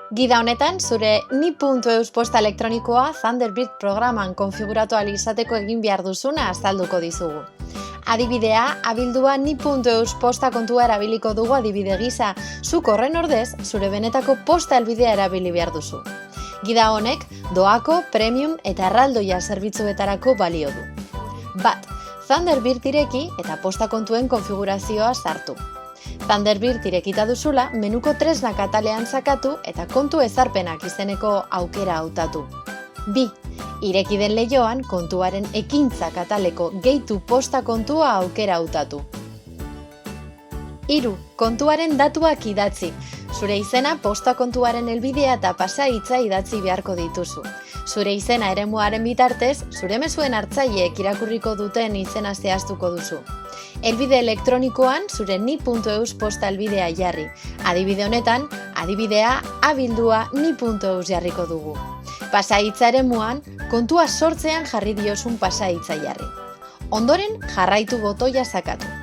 Gida honetan, zure ni.eus posta elektronikoa Thunderbird programan konfiguratu ahal izateko egin behar duzuna azalduko dizugu. Adibidea, abildua ni.eus posta kontua erabiliko dugu adibide gisa, zuk horren ordez, zure benetako posta helbidea erabili behar duzu. Gida honek, doako, premium eta erraldoia zerbitzuetarako balio du. Bat, Thunderbird ireki eta posta kontuen konfigurazioa sartu. Thunderbird irekita duzula, menuko tresnak atalean sakatu eta kontu ezarpenak izeneko aukera hautatu. 2. Ireki den leihoan kontuaren ekintzak ataleko gehitu posta kontua aukera hautatu. 3. Kontuaren datuak idatzi. Zure izena posta kontuaren helbidea eta pasahitza idatzi beharko dituzu. Zure izena eremuaren bitartez, zure mezuen hartzaileek irakurriko duten izena zehaztuko duzu. Helbide elektronikoan zure ni.eus posta helbidea jarri. Adibide honetan, adibidea abildua ni.eus jarriko dugu. Pasahitza eremuan, kontua sortzean jarri diozun pasahitza jarri. Ondoren, jarraitu botoia sakatu.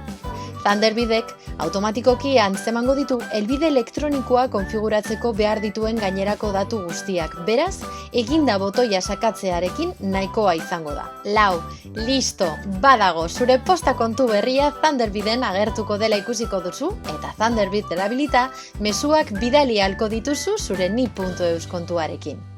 Thunderbirdek automatikoki antzemango ditu helbide elektronikoa konfiguratzeko behar dituen gainerako datu guztiak. Beraz, eginda botoia sakatzearekin nahikoa izango da. 4. Listo, badago, zure posta kontu berria Thunderbirden agertuko dela ikusiko duzu eta Thunderbird erabilita mezuak bidali ahalko dituzu zure ni.eus kontuarekin.